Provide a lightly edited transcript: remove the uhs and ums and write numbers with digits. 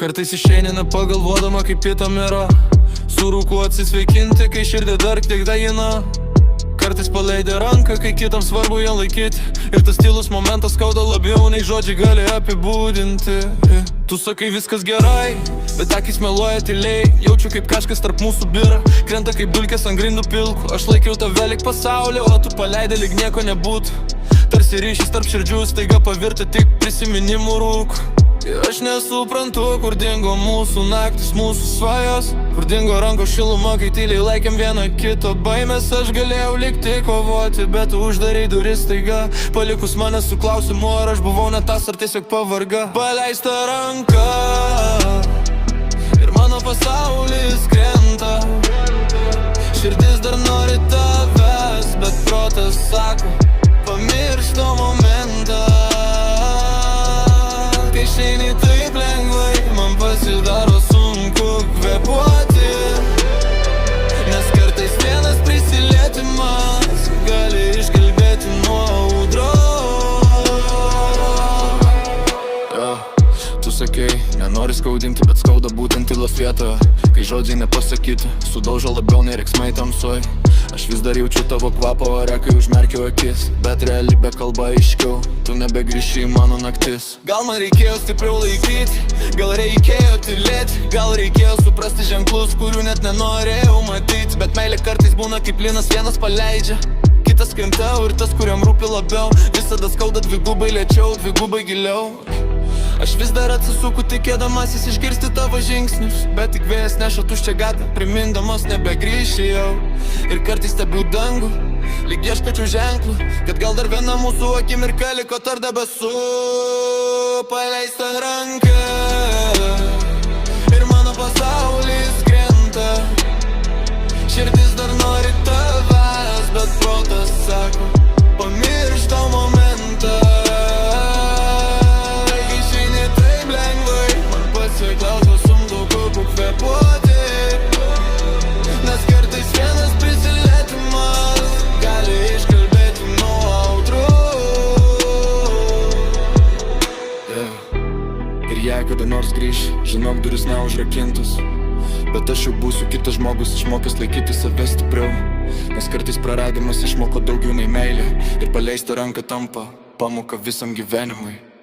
Kartais išeini nepagalvodama kaip kitam yra. Su rūku atsisveikinti, kai širdį dar tik dagina. Kartais paleidė ranką, kai kitam svarbu ją laikyti. Ir tas tylus momentas skauda labiau nei žodžiai gali apibūdinti. Tu sakai viskas gerai, bet akys meluoja tyliai. Jaučiu kaip kažkas tarp mūsų byra. Krenta kaip dulkės ant grindų pilkų. Aš laikiau tave lyg pasaulio, o tu paleidai lyg nieko nebūtų. Tarsi ryšys tarp širdžių staiga pavirta tik prisiminimų rūku. Ir aš nesuprantu, kur dingo mūsų naktis, mūsų svajos. Kur dingo rankos šiluma, kai tyliai laikėm vieną kito baimės. Aš galėjau likti kovoti, bet tu uždarai duris staiga, palikus mane su klausimu, ar aš buvau ne tas, ar tiesiog pavarga. Paleista ranka ir mano pasaulis krenta. Širdis dar nori tavęs, bet protas sako, pamiršk to momentą. Kai išeini taip lengvai, man pasidaro sunku kvėpuoti. Nes kartais vienas prisilietimas gali išgelbėti nuo audros. Tu sakei, nenori skaudinti, bet skauda būtent tylos vietoje. Kai žodžiai nepasakyti, sudaužo labiau nei riksmai tamsoj. Aš vis dar jaučiu tavo kvapą ore, kai užmerkiau akis. Bet realybė kalba aiškiau, tu nebegrįši į mano naktis. Gal man reikėjo stipriau laikyti, gal reikėjo tylėti. Gal reikėjo suprasti ženklus, kurių net nenorėjau matyti. Bet meilė kartais būna kaip linas, vienas paleidžia, kitas krentau. Ir tas, kuriam rūpi labiau, visada skauda dvigubai lėčiau, dvigubai giliau. Aš vis dar atsisuku tikėdamasis išgirsti tavo žingsnius, bet tik vėjas neša tuščią gatvę, primindamas nebegrįši jau. Ir kartais stebiu dangų, lyg ieškočiau ženklų, kad gal dar viena mūsų akimirka liko tarp debesų. Paleista ranka ir mano pasaulis krenta. Širdis dar nori tavęs, bet protas sako, pamiršk to momentą. Klauso sunku kvėpuoti. Nes kartais vienas prisilietimas gali iškalbėti nuo audros. Ir jei kada nors grįši, žinok, duris neužrakintos. Bet aš jau būsiu kitas žmogus, išmokęs laikyti save stipriau. Nes kartais praradimas išmoko daugiau nei meilė. Ir paleista ranka tampa pamoka visam gyvenimui.